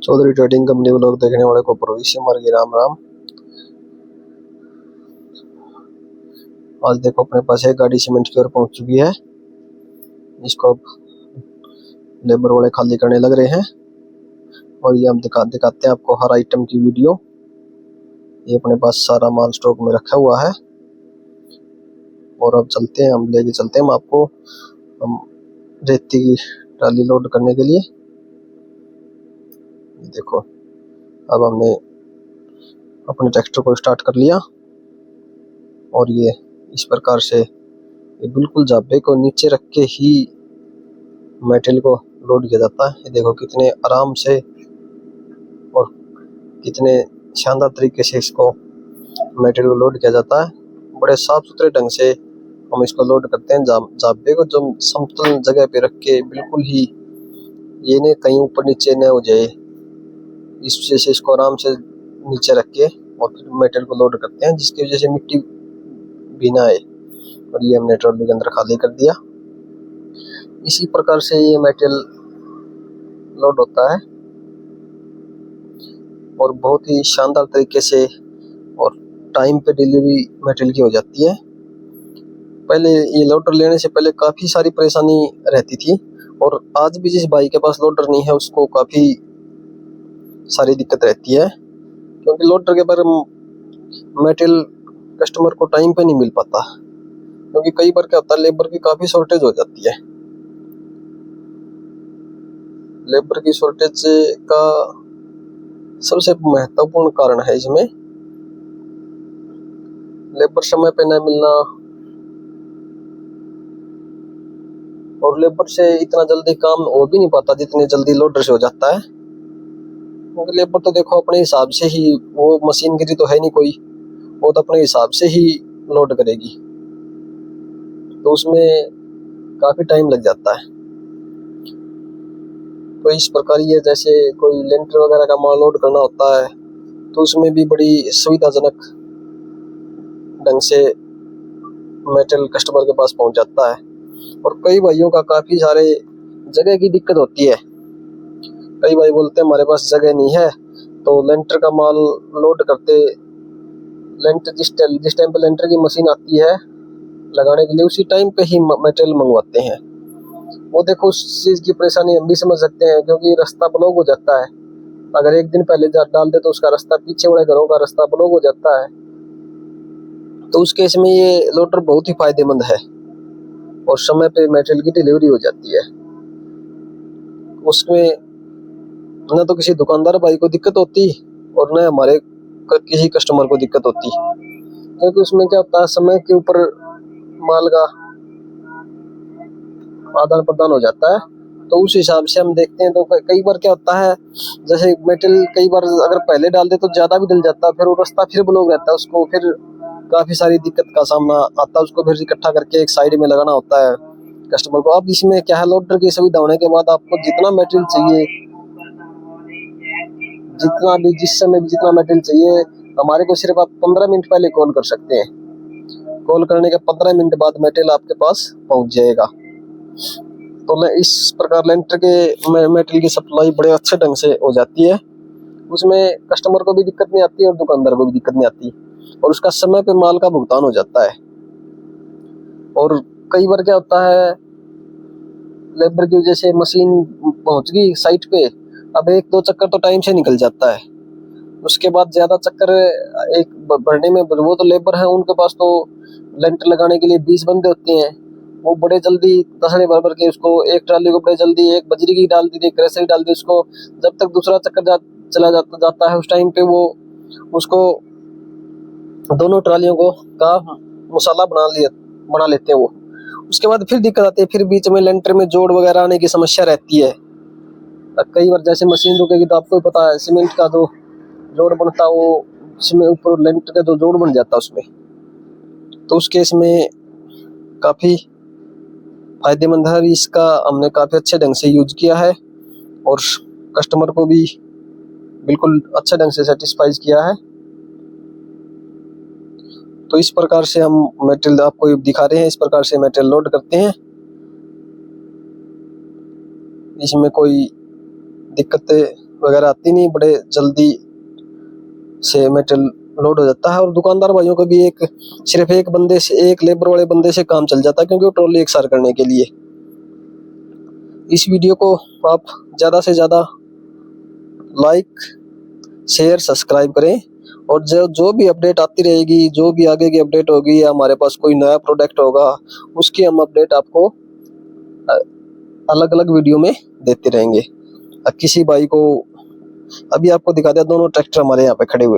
Chaudhary trading company vlog देखने वाले को प्रवेशी मार्गी राम राम। आज देखो अपने पास एक गाड़ी सीमेंट की ओर पहुंच चुकी है। इसको अब लेबर वाले खाली करने लग रहे हैं और ये हम दिखाते हैं आपको हर आइटम की वीडियो। ये अपने पास सारा माल स्टॉक में रखा हुआ है और अब चलते हैं, हम लेके चलते हैं आपको हम रेती की ट्राली लोड करने के लिए। देखो अब हमने अपने ट्रैक्टर को स्टार्ट कर लिया और ये इस प्रकार से ये बिल्कुल जाबे को नीचे रख के ही मेटेरियल को लोड किया जाता है। ये देखो कितने आराम से और कितने शानदार तरीके से इसको मेटेरियल को लोड किया जाता है। बड़े साफ सुथरे ढंग से हम इसको लोड करते हैं। जाबे को जो समतल जगह पे रख के बिल्कुल ही ये नहीं कहीं ऊपर नीचे न हो जाए, इस वजह से इसको आराम से नीचे रख के और फिर मेटेरियल को लोड करते हैं, जिसकी वजह से मिट्टी भी ना आए। और ये हमने ट्रॉली के अंदर खाली कर दिया। इसी प्रकार से ये मेटेरियल लोड होता है और बहुत ही शानदार तरीके से और टाइम पे डिलीवरी मेटेरियल की हो जाती है। पहले ये लोडर लेने से पहले काफ़ी सारी परेशानी रहती थी और आज भी जिस भाई के पास लोडर नहीं है उसको काफ़ी सारी दिक्कत रहती है, क्योंकि लोडर के पर मेटेरियल कस्टमर को टाइम पे नहीं मिल पाता। क्योंकि कई बार क्या होता है, लेबर की काफ़ी शॉर्टेज हो जाती है। लेबर की शॉर्टेज का सबसे महत्वपूर्ण कारण है इसमें लेबर समय पे न मिलना और लेबर से इतना जल्दी काम हो भी नहीं पाता जितने जल्दी लोडर से हो जाता है। क्योंकि लेबर तो देखो अपने हिसाब से ही, वो मशीनगिरी तो है नहीं कोई, वो तो अपने हिसाब से ही लोड करेगी, तो उसमें काफ़ी टाइम लग जाता है। तो इस प्रकार ये जैसे कोई लेंटर वगैरह का माल लोड करना होता है तो उसमें भी बड़ी सुविधाजनक ढंग से मेटेरियल कस्टमर के पास पहुंच जाता है। और कई भाइयों का काफ़ी सारे जगह की दिक्कत होती है। कई भाई बोलते हैं हमारे पास जगह नहीं है, तो लेंटर का माल लोड करते, लेंटर जिस टाइम पे लेंटर की मशीन आती है लगाने के लिए उसी टाइम पे ही मटेरियल मंगवाते हैं। वो देखो उस चीज़ की परेशानी हम भी समझ सकते हैं, क्योंकि रास्ता ब्लॉक हो जाता है। अगर एक दिन पहले डाल दे तो उसका रास्ता, पीछे वाले घरों का रास्ता ब्लॉक हो जाता है। तो उस केस में ये लोडर बहुत ही फायदेमंद है और समय पे मटेरियल की डिलीवरी हो जाती है। उसमें न तो किसी दुकानदार भाई को दिक्कत होती और न हमारे किसी कस्टमर को दिक्कत होती, क्योंकि उसमें क्या होता है, समय के ऊपर माल का आदान प्रदान हो जाता है। तो उस हिसाब से हम देखते हैं तो कई बार क्या होता है, जैसे मेटेरियल कई बार अगर पहले डाल दे तो ज़्यादा भी डल जाता है, फिर वो रास्ता फिर ब्लॉक रहता है, उसको फिर काफ़ी सारी दिक्कत का सामना आता है। उसको फिर इकट्ठा करके एक साइड में लगाना होता है कस्टमर को। अब इसमें क्या है, लोडर की सुविधा होने के बाद आपको जितना मेटेरियल चाहिए, जितना भी जिस समय भी जितना मेटेरियल चाहिए, हमारे को सिर्फ आप 15 मिनट पहले कॉल कर सकते हैं। कॉल करने के 15 मिनट बाद मेटेरियल आपके पास पहुंच जाएगा। तो इस प्रकार लेंटर के मेटेरियल की सप्लाई बड़े अच्छे ढंग से हो जाती है। उसमें कस्टमर को भी दिक्कत नहीं आती और दुकानदार को भी दिक्कत नहीं आती और उसका समय पे माल का भुगतान हो जाता है। और कई बार क्या होता है, लेबर की वजह से मशीन पहुंच गई साइट पे, अब 1-2 चक्कर तो टाइम से निकल जाता है। उसके बाद ज्यादा चक्कर एक भरने में, वो तो लेबर है उनके पास तो लेंटर लगाने के लिए 20 बंदे होते हैं, वो बड़े जल्दी तसड़े भर के उसको एक ट्राली को बड़े जल्दी एक बजरी की डाल दी, एक क्रेशर की डाल दी, उसको जब तक दूसरा चक्कर चला जाता है उस टाइम पे वो उसको दोनों ट्रालियों को का मसाला बना लेते हैं वो। उसके बाद फिर दिक्कत आती है, फिर बीच में लेंटर में जोड़ वगैरह आने की समस्या रहती है। कई बार जैसे मशीन रुकेगी तो आपको पता है सीमेंट का जो जोड़ बनता है वो इसमें ऊपर लेंटर का जो जोड़ बन जाता है उसमें, तो उस केस में काफ़ी फायदेमंद है। इसका हमने काफ़ी अच्छे ढंग से यूज किया है और कस्टमर को भी बिल्कुल अच्छे ढंग से सेटिस्फाइज किया है। तो इस प्रकार से हम मेटेरियल आपको दिखा रहे हैं, इस प्रकार से मेटेरियल लोड करते हैं। इसमें कोई दिक्कत वगैरह आती नहीं, बड़े जल्दी से मेटेरियल लोड हो जाता है। और दुकानदार भाइयों को भी सिर्फ एक बंदे से, एक लेबर वाले बंदे से काम चल जाता है, क्योंकि वो ट्रॉली एक सार करने के लिए। इस वीडियो को आप ज़्यादा से ज़्यादा लाइक, शेयर, सब्सक्राइब करें। और जो भी अपडेट आती रहेगी, जो भी आगे की अपडेट होगी, या हमारे पास कोई नया प्रोडक्ट होगा, उसकी हम अपडेट आपको अलग अलग वीडियो में देते रहेंगे। किसी भाई को अभी आपको दिखा दिया, दोनों ट्रैक्टर हमारे यहाँ पे खड़े हुए।